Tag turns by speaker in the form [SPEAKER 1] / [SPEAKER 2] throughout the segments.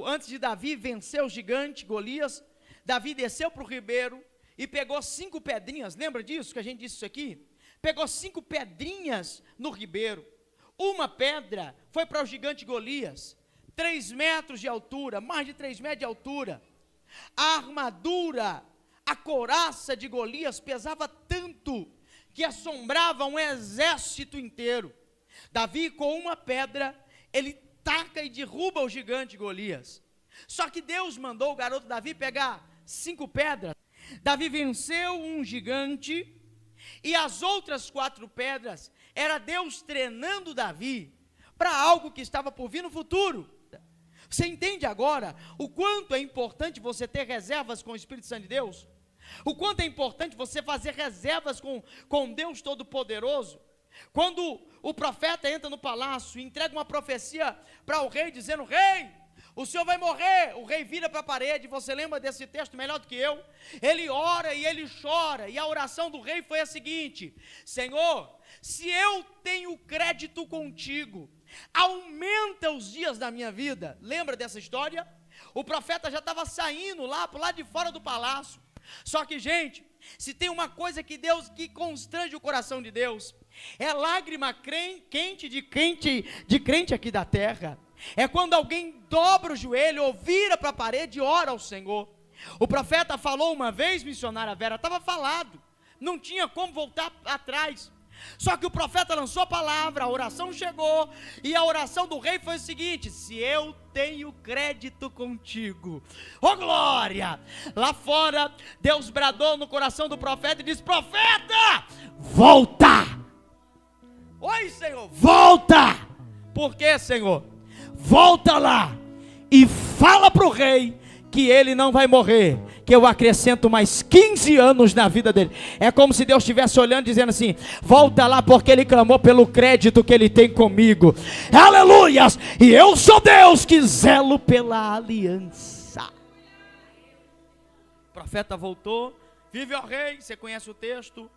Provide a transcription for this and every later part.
[SPEAKER 1] antes de Davi vencer o gigante Golias, Davi desceu para o ribeiro e pegou 5 pedrinhas, lembra disso, que a gente disse isso aqui? Pegou 5 pedrinhas no ribeiro. Uma pedra foi para o gigante Golias, 3 metros de altura, mais de 3 metros de altura. A armadura, a couraça de Golias pesava tanto que assombrava um exército inteiro. Davi, com uma pedra, ele taca e derruba o gigante Golias. Só que Deus mandou o garoto Davi pegar 5 pedras. Davi venceu um gigante, e as outras 4 pedras, era Deus treinando Davi para algo que estava por vir no futuro. Você entende agora o quanto é importante você ter reservas com o Espírito Santo de Deus? O quanto é importante você fazer reservas com Deus Todo-Poderoso? Quando o profeta entra no palácio e entrega uma profecia para o rei, dizendo: rei, o senhor vai morrer. O rei vira para a parede. Você lembra desse texto melhor do que eu? Ele ora e ele chora, e a oração do rei foi a seguinte: Senhor, se eu tenho crédito contigo, aumenta os dias da minha vida. Lembra dessa história? O profeta já estava saindo lá para o lado de fora do palácio. Só que, gente, se tem uma coisa que constrange o coração de Deus, é lágrima quente de crente aqui da terra. É quando alguém dobra o joelho ou vira para a parede e ora ao Senhor. O profeta falou uma vez, missionária Vera, estava falado, não tinha como voltar atrás. Só que o profeta lançou a palavra, a oração chegou, e a oração do rei foi o seguinte: se eu tenho crédito contigo, oh glória! Lá fora, Deus bradou no coração do profeta e disse: profeta, volta! Oi, Senhor, volta! Por quê, Senhor? Volta lá e fala para o rei que ele não vai morrer, que eu acrescento mais 15 anos na vida dele. É como se Deus estivesse olhando, dizendo assim: volta lá, porque ele clamou pelo crédito que ele tem comigo. Aleluias! E eu sou Deus que zelo pela aliança. O profeta voltou. Vive, ó rei, você conhece o texto.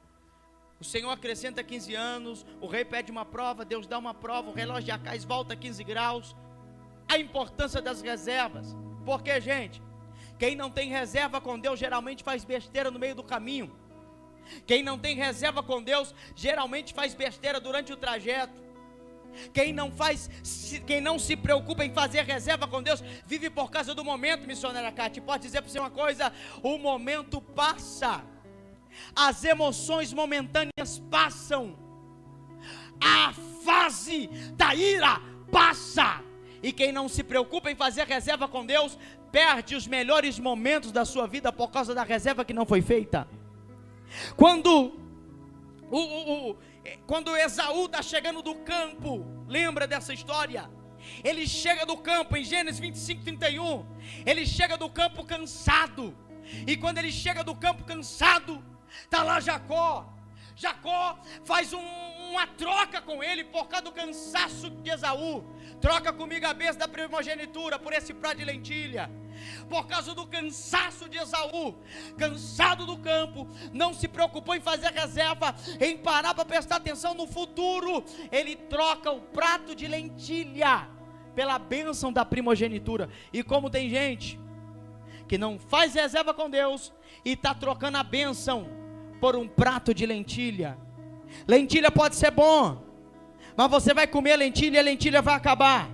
[SPEAKER 1] O Senhor acrescenta 15 anos, o rei pede uma prova, Deus dá uma prova, o relógio de Acais volta 15 graus. A importância das reservas. Porque, gente, quem não tem reserva com Deus geralmente faz besteira no meio do caminho. Quem não tem reserva com Deus geralmente faz besteira durante o trajeto. Quem não se preocupa em fazer reserva com Deus vive por causa do momento, missionária Cátia. Pode dizer para você uma coisa: o momento passa, as emoções momentâneas passam, a fase da ira passa. E quem não se preocupa em fazer reserva com Deus perde os melhores momentos da sua vida por causa da reserva que não foi feita. Quando Esaú está chegando do campo, lembra dessa história? Ele chega do campo em Gênesis 25:31. Ele chega do campo cansado. E quando ele chega do campo cansado, está lá Jacó. Jacó faz uma troca com ele por causa do cansaço de Esaú. Troca comigo a bênção da primogenitura por esse prato de lentilha. Por causa do cansaço de Esaú, cansado do campo, não se preocupou em fazer reserva, em parar para prestar atenção no futuro. Ele troca o prato de lentilha pela bênção da primogenitura. E como tem gente que não faz reserva com Deus e está trocando a bênção por um prato de lentilha. Lentilha pode ser bom, mas você vai comer lentilha e a lentilha vai acabar.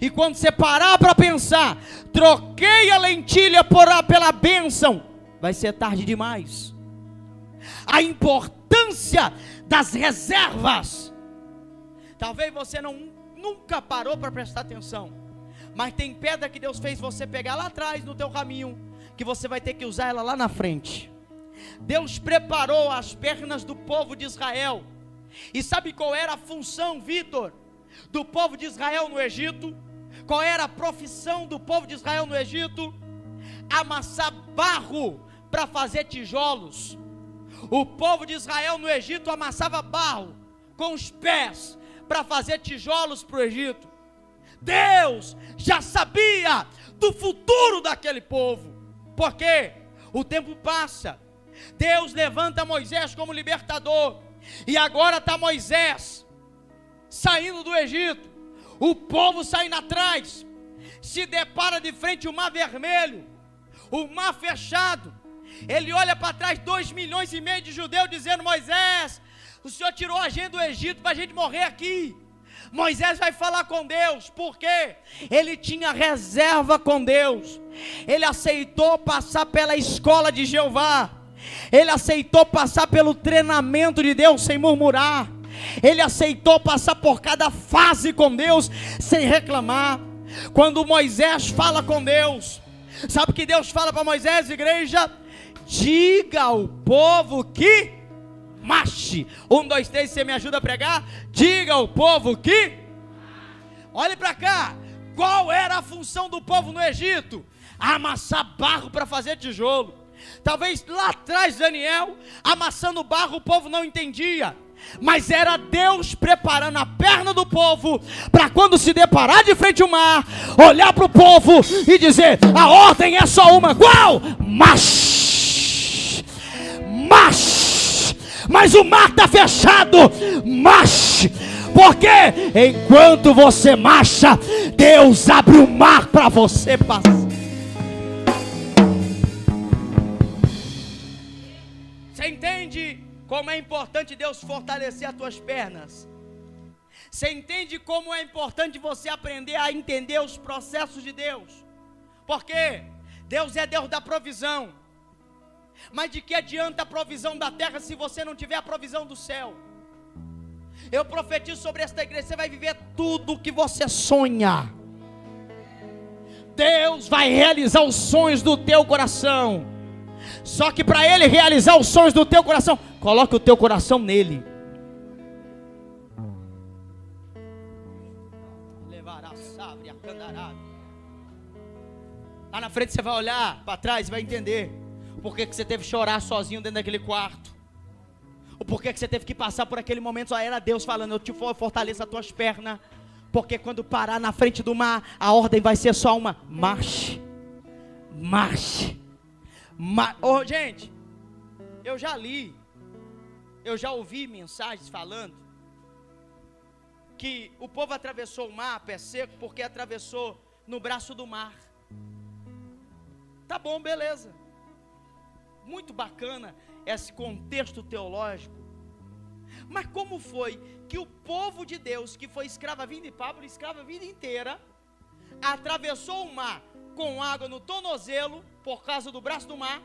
[SPEAKER 1] E quando você parar para pensar, troquei a lentilha pela bênção, vai ser tarde demais. A importância das reservas. Talvez você nunca parou para prestar atenção, mas tem pedra que Deus fez você pegar lá atrás no teu caminho, que você vai ter que usar ela lá na frente. Deus preparou as pernas do povo de Israel. E sabe qual era a função, Vitor, do povo de Israel no Egito? Qual era a profissão do povo de Israel no Egito? Amassar barro para fazer tijolos. O povo de Israel no Egito amassava barro com os pés para fazer tijolos para o Egito. Deus já sabia do futuro daquele povo, porque o tempo passa. Deus levanta Moisés como libertador, e agora está Moisés saindo do Egito, o povo saindo atrás. se depara de frente ao mar vermelho, o mar fechado. Ele olha para trás, 2,5 milhões de judeus dizendo: Moisés, o Senhor tirou a gente do Egito para a gente morrer aqui. Moisés vai falar com Deus, porque ele tinha reserva com Deus. Ele aceitou passar pela escola de Jeová, ele aceitou passar pelo treinamento de Deus sem murmurar, ele aceitou passar por cada fase com Deus sem reclamar. Quando Moisés fala com Deus, sabe o que Deus fala para Moisés, igreja? Diga ao povo que marche. 1, 2, 3, você me ajuda a pregar? Diga ao povo que... Olhe para cá. Qual era a função do povo no Egito? Amassar barro para fazer tijolo. Talvez lá atrás, Daniel, amassando barro, o povo não entendia, mas era Deus preparando a perna do povo, para quando se deparar de frente ao mar, olhar para o povo e dizer: a ordem é só uma. Qual? Marche, marche. Mas o mar está fechado, marche, porque enquanto você marcha, Deus abre o mar para você passar. Você entende como é importante Deus fortalecer as tuas pernas? Você entende como é importante você aprender a entender os processos de Deus? Porque Deus é Deus da provisão. Mas de que adianta a provisão da terra se você não tiver a provisão do céu? Eu profetizo sobre esta igreja: você vai viver tudo o que você sonha. Deus vai realizar os sonhos do teu coração. Só que para Ele realizar os sonhos do teu coração, coloque o teu coração nele. Lá na frente você vai olhar para trás e vai entender por que você teve que chorar sozinho dentro daquele quarto, o porquê que você teve que passar por aquele momento. Só era Deus falando: eu te fortaleço as tuas pernas, porque quando parar na frente do mar, a ordem vai ser só uma: marche, marche. Oh, gente, eu já li, eu já ouvi mensagens falando que o povo atravessou o mar a pé seco porque atravessou no braço do mar. Tá bom, beleza, muito bacana esse contexto teológico. Mas como foi que o povo de Deus, que foi escravo a vida de Pablo, escravo a vida inteira, atravessou o mar com água no tornozelo por causa do braço do mar?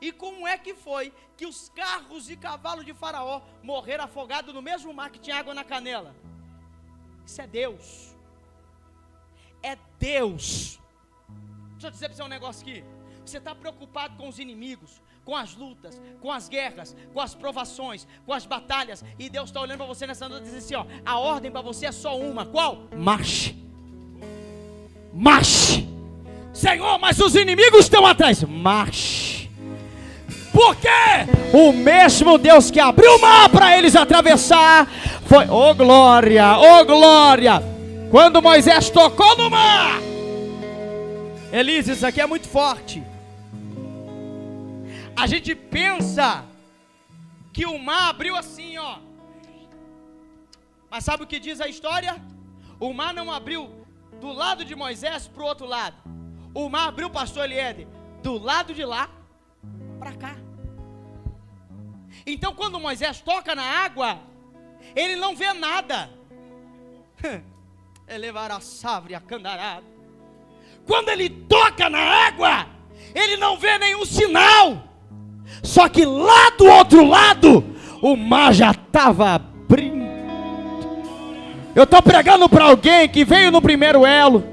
[SPEAKER 1] E como é que foi que os carros e cavalos de Faraó morreram afogados no mesmo mar que tinha água na canela? Isso é Deus. É Deus. Deixa eu dizer para você um negócio aqui. Você está preocupado com os inimigos, com as lutas, com as guerras, com as provações, com as batalhas, e Deus está olhando para você nessa noite e diz assim: ó, a ordem para você é só uma. Qual? Marche, marche. Senhor, mas os inimigos estão atrás. Marche. Por quê? O mesmo Deus que abriu o mar para eles atravessar foi, oh glória, oh glória, quando Moisés tocou no mar. Elise, isso aqui é muito forte. A gente pensa que o mar abriu assim, ó. Mas sabe o que diz a história? O mar não abriu do lado de Moisés para o outro lado. O mar abriu, pastor Eliéder, do lado de lá para cá. Então quando Moisés toca na água, ele não vê nada. Elevar a savre a candarada. Quando ele toca na água, ele não vê nenhum sinal. Só que lá do outro lado, o mar já estava abrindo. Eu estou pregando para alguém que veio no primeiro elo,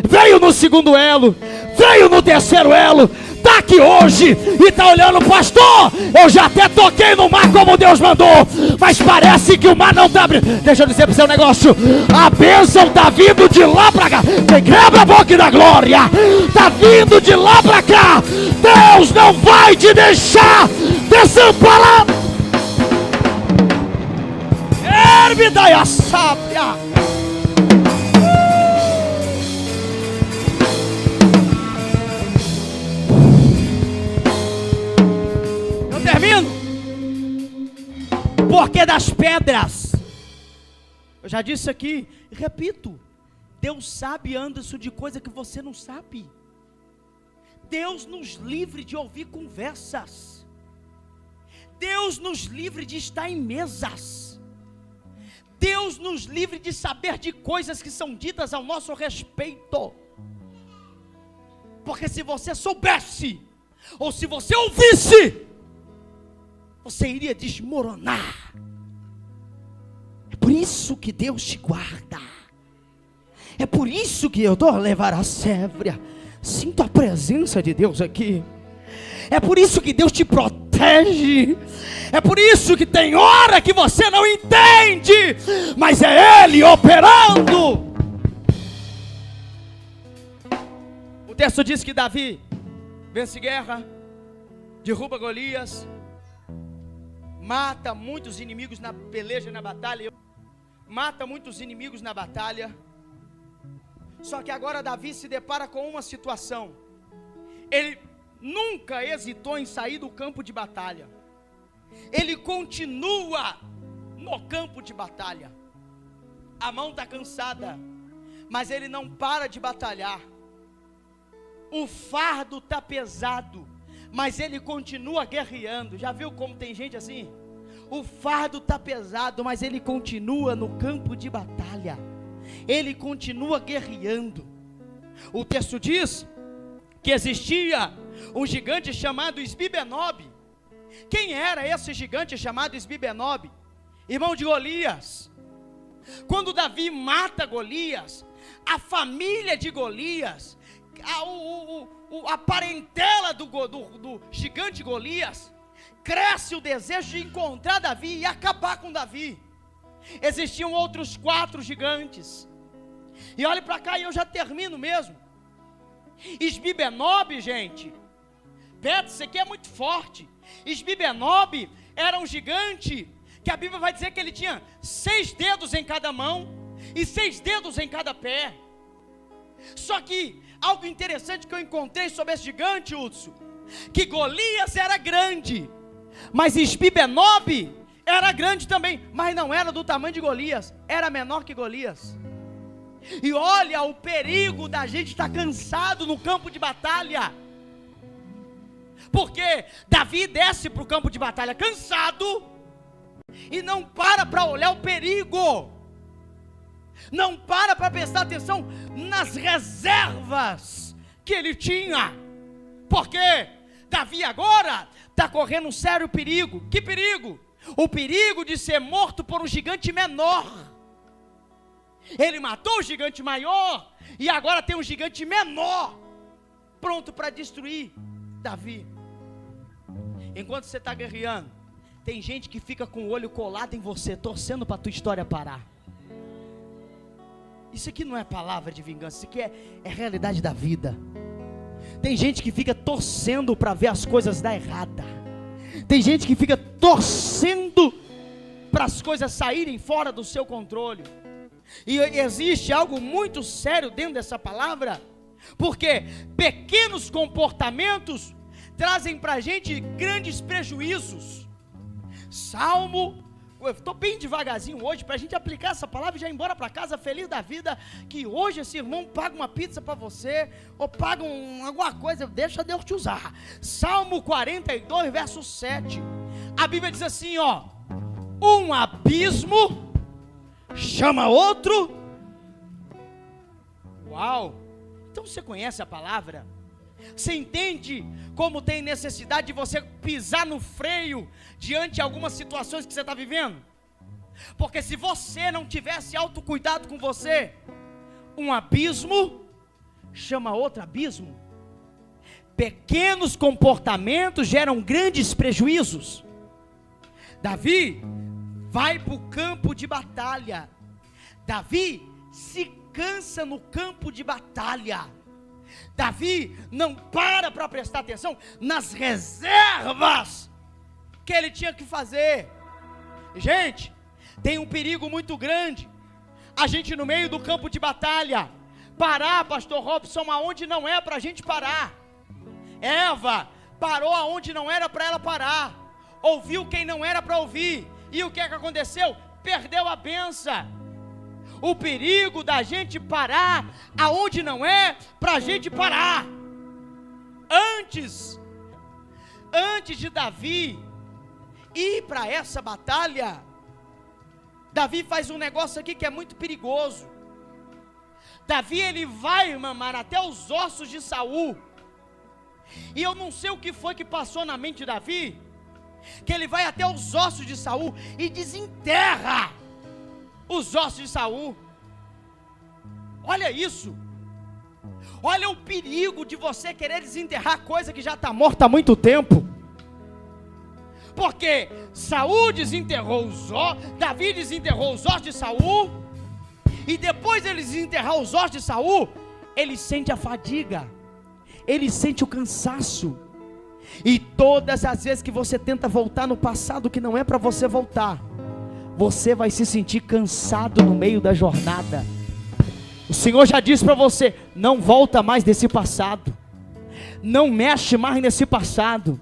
[SPEAKER 1] veio no segundo elo, veio no terceiro elo, está aqui hoje e está olhando: pastor, eu já até toquei no mar como Deus mandou, mas parece que o mar não está abrindo. Deixa eu dizer para você um negócio: a bênção está vindo de lá para cá. Quebra a boca da glória, está vindo de lá para cá. Deus não vai te deixar desamparado. Ergue daí a sábia. Eu termino. Porque das pedras, eu já disse aqui e repito, Deus sabe, Anderson, de coisa que você não sabe. Deus nos livre de ouvir conversas. Deus nos livre de estar em mesas. Deus nos livre de saber de coisas que são ditas ao nosso respeito. Porque se você soubesse, ou se você ouvisse, você iria desmoronar. É por isso que Deus te guarda. É por isso que eu dou levar a sévia. Sinto a presença de Deus aqui. É por isso que Deus te protege. É por isso que tem hora que você não entende, mas é Ele operando. O texto diz que Davi vence guerra, derruba Golias, mata muitos inimigos na peleja, na batalha. Mata muitos inimigos na batalha. Só que agora Davi se depara com uma situação. Ele nunca hesitou em sair do campo de batalha. Ele continua no campo de batalha. A mão está cansada, mas ele não para de batalhar. O fardo está pesado, mas ele continua guerreando. Já viu como tem gente assim? O fardo está pesado, mas ele continua no campo de batalha. Ele continua guerreando. O texto diz que existia um gigante chamado Esbi-Benob. Quem era esse gigante chamado Esbi-Benob? Irmão de Golias. Quando Davi mata Golias, a família de Golias, a parentela do gigante Golias, cresce o desejo de encontrar Davi e acabar com Davi. Existiam outros 4 gigantes. E olhe para cá e eu já termino mesmo. Esbi-Benob, gente, Beto, isso aqui é muito forte. Esbi-Benob era um gigante que a Bíblia vai dizer que ele tinha 6 dedos em cada mão e 6 dedos em cada pé. Só que algo interessante que eu encontrei sobre esse gigante, Hudson, que Golias era grande, mas Esbi-Benob era grande também, mas não era do tamanho de Golias, era menor que Golias. E olha o perigo da gente estar cansado no campo de batalha. Porque Davi desce para o campo de batalha cansado e não para olhar o perigo. Não para prestar atenção nas reservas que ele tinha. Porque Davi agora está correndo um sério perigo. Que perigo? O perigo de ser morto por um gigante menor. Ele matou o gigante maior e agora tem um gigante menor pronto para destruir Davi. Enquanto você está guerreando, tem gente que fica com o olho colado em você, torcendo para a tua história parar. Isso aqui não é palavra de vingança, isso aqui é realidade da vida. Tem gente que fica torcendo para ver as coisas dar errada. Tem gente que fica torcendo para as coisas saírem fora do seu controle. E existe algo muito sério dentro dessa palavra, porque pequenos comportamentos trazem para a gente grandes prejuízos. Salmo, eu estou bem devagarzinho hoje, para a gente aplicar essa palavra e já ir embora para casa feliz da vida, que hoje esse irmão paga uma pizza para você, ou paga alguma coisa, deixa Deus te usar. Salmo 42, verso 7, a Bíblia diz assim, ó: um abismo chama outro. Uau! Então você conhece a palavra? Você entende como tem necessidade de você pisar no freio diante de algumas situações que você está vivendo? Porque se você não tivesse autocuidado com você, um abismo chama outro abismo. Pequenos comportamentos geram grandes prejuízos. Davi vai para o campo de batalha. Davi se cansa no campo de batalha. Davi não para prestar atenção nas reservas que ele tinha que fazer. Gente, tem um perigo muito grande a gente no meio do campo de batalha parar, pastor Robson, aonde não é para a gente parar. Eva parou aonde não era para ela parar, ouviu quem não era para ouvir, e o que é que aconteceu? Perdeu a bênção. o perigo da gente parar aonde não é para a gente parar. Antes de Davi ir para essa batalha, Davi faz um negócio aqui que é muito perigoso. Davi, ele vai mamar até os ossos de Saul. E eu não sei o que foi que passou na mente de Davi, que ele vai até os ossos de Saul e desenterra os ossos de Saul. Olha isso. Olha o perigo de você querer desenterrar coisa que já está morta há muito tempo. Porque Saul desenterrou os ossos, Davi desenterrou os ossos de Saul, e depois ele desenterrar os ossos de Saul, ele sente a fadiga, ele sente o cansaço. E todas as vezes que você tenta voltar no passado que não é para você voltar, você vai se sentir cansado no meio da jornada. O Senhor já disse para você: não volta mais nesse passado, não mexe mais nesse passado,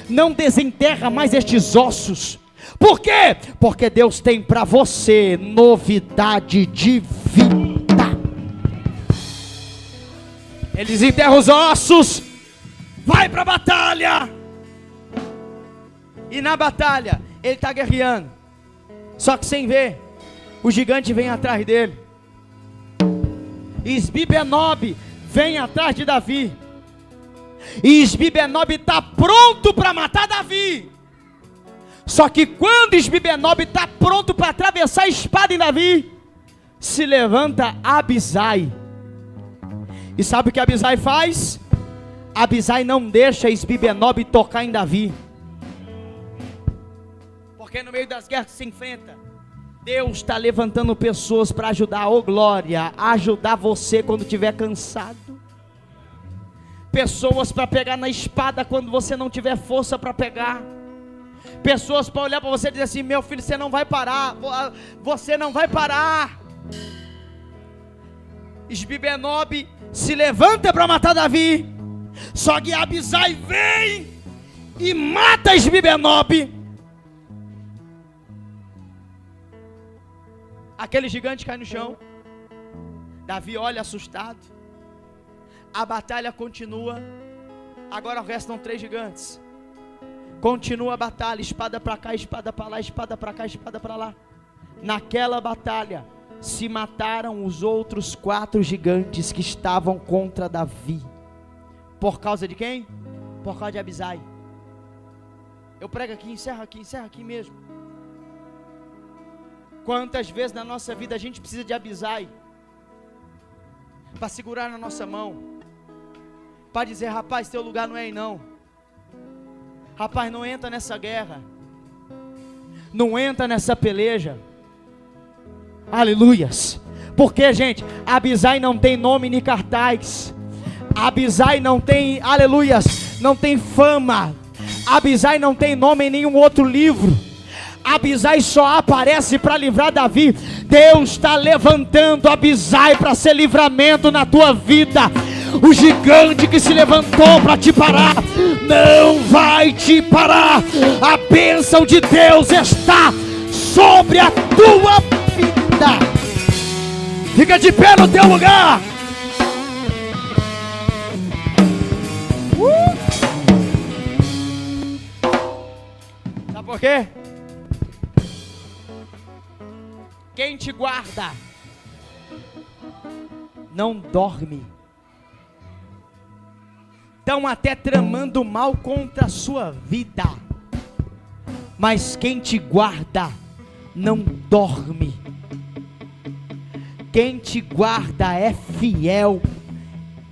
[SPEAKER 1] não desenterra mais estes ossos. Por quê? Porque Deus tem para você novidade de vida. Ele desenterra os ossos, vai para a batalha. E na batalha ele está guerreando, só que sem ver, o gigante vem atrás dele. Isbi-Benob vem atrás de Davi, e Isbi-Benob está pronto para matar Davi. Só que quando Isbi-Benob está pronto para atravessar a espada em Davi, se levanta Abisai. E sabe o que Abisai faz? Abisai não deixa Isbi-Benob tocar em Davi. Porque no meio das guerras que se enfrenta, Deus está levantando pessoas para ajudar, ô glória, ajudar você quando estiver cansado. Pessoas para pegar na espada quando você não tiver força para pegar. Pessoas para olhar para você e dizer assim: meu filho, você não vai parar, você não vai parar. Isbi-Benob se levanta para matar Davi, só que Abisai vem e mata Isbi-Benob. Aquele gigante cai no chão. Davi olha assustado. A batalha continua. Agora restam 3 gigantes. Continua a batalha, espada para cá, espada para lá, espada para cá, espada para lá. Naquela batalha se mataram os outros 4 gigantes que estavam contra Davi. Por causa de quem? Por causa de Abisai. Eu prego aqui, encerra aqui mesmo. Quantas vezes na nossa vida a gente precisa de Abisai para segurar na nossa mão, para dizer: rapaz, teu lugar não é aí não. Rapaz, não entra nessa guerra, não entra nessa peleja. Aleluias. Porque, gente, Abisai não tem nome nem cartaz. Abisai não tem, aleluias, não tem fama. Abisai não tem nome em nenhum outro livro. Abisai só aparece para livrar Davi. Deus está levantando Abisai para ser livramento na tua vida. O gigante que se levantou para te parar não vai te parar. A bênção de Deus está sobre a tua vida. Fica de pé no teu lugar. Sabe por quê? Quem te guarda não dorme. Estão até tramando mal contra a sua vida, mas quem te guarda não dorme. Quem te guarda é fiel.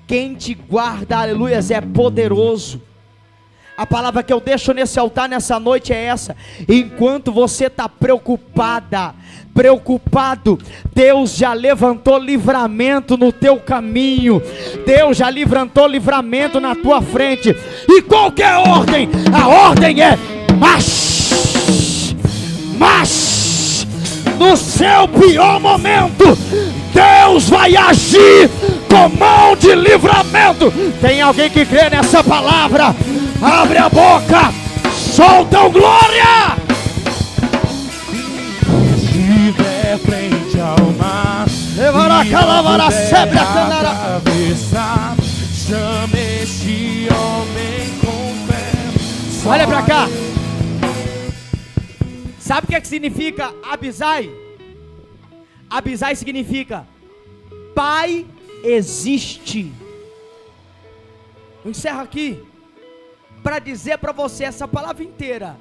[SPEAKER 1] Quem te guarda, aleluias, é poderoso. A palavra que eu deixo nesse altar nessa noite é essa: enquanto você está preocupado, Deus já levantou livramento no teu caminho. Deus já levantou livramento na tua frente. E qual que é a ordem? A ordem é marche. No seu pior momento, Deus vai agir com mão de livramento. Tem alguém que crê nessa palavra? Abre a boca, solta o glória.
[SPEAKER 2] Se der frente ao mar,
[SPEAKER 1] calavara sebre a canara.
[SPEAKER 2] Chame este homem com fé.
[SPEAKER 1] Olha pra cá. Sabe o que significa Abisai? Abisai significa Pai existe. Eu encerro aqui para dizer para você essa palavra inteira,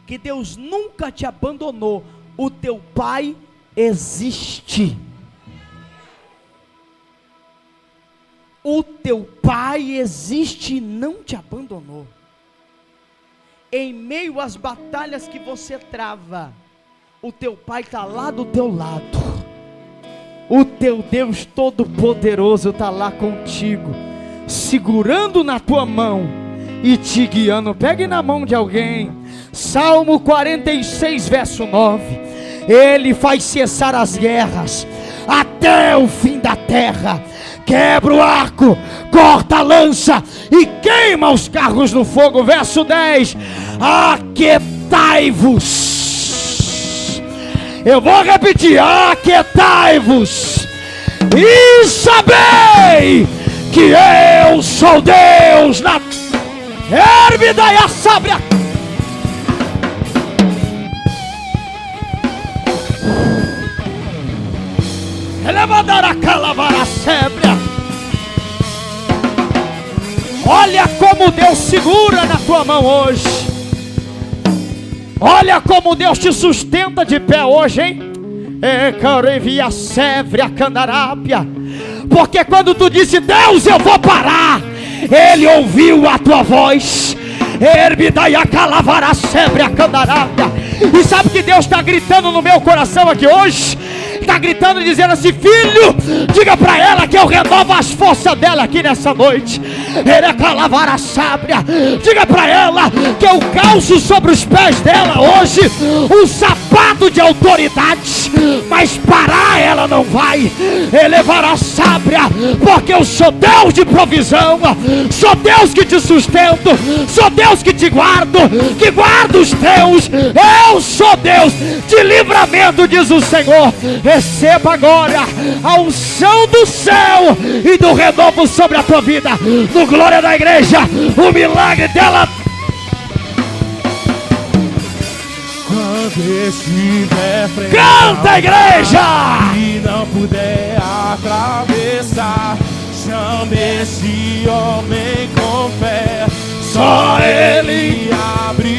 [SPEAKER 1] que Deus nunca te abandonou. O teu Pai existe. O teu Pai existe e não te abandonou. Em meio às batalhas que você trava, o teu Pai está lá do teu lado. O teu Deus Todo-Poderoso está lá contigo, segurando na tua mão e te guiando. Pegue na mão de alguém. Salmo 46, verso 9. Ele faz cessar as guerras até o fim da terra. Quebra o arco, corta a lança e queima os carros no fogo. Verso 10. Aquietai-vos. Eu vou repetir. Aquietai-vos e sabei que eu sou Deus na Herbida e a sábia. Levantar a calavara sébria. Olha como Deus segura na tua mão hoje. Olha como Deus te sustenta de pé hoje, hein? Ecarevia sébria candarápia. Porque quando tu disse, Deus, eu vou parar, Ele ouviu a tua voz. Herbida e a calavara sébria candarápia. E sabe que Deus está gritando no meu coração aqui hoje? Está gritando, dizendo assim: filho, diga para ela que eu renovo as forças dela aqui nessa noite. Ele é calavara sábia. Diga para ela que eu calço sobre os pés dela hoje um sapato de autoridade, mas parar ela não vai. Elevará sábia, porque eu sou Deus de provisão, sou Deus que te sustento, sou Deus que te guardo, que guardo os teus. Eu sou Deus de livramento, diz o Senhor. Receba agora a unção do céu e do renovo sobre a tua vida. No glória da igreja, o milagre dela.
[SPEAKER 2] Quando estiver frente,
[SPEAKER 1] canta, igreja!
[SPEAKER 2] E não puder atravessar, chame esse homem com fé. Só ele abriu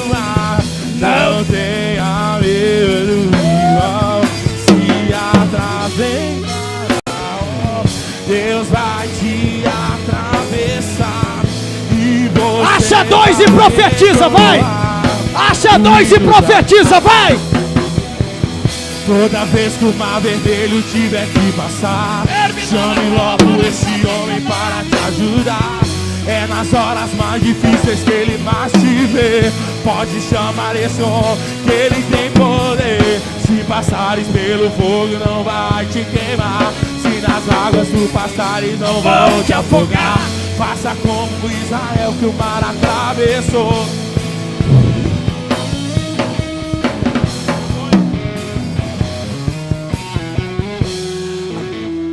[SPEAKER 2] o mar. Não tenha medo, irmão. Se atravessar, Deus vai te atravessar. E você
[SPEAKER 1] acha dois e profetiza, vai! Acha dois e profetiza, vai!
[SPEAKER 2] Toda vez que o mar vermelho tiver que passar, chame logo esse homem para te ajudar. É nas horas mais difíceis que ele mais te vê. Pode chamar esse homem que ele tem poder. Se passares pelo fogo não vai te queimar. Se nas águas tu passares não vão te afogar. Faça como Israel que o mar atravessou.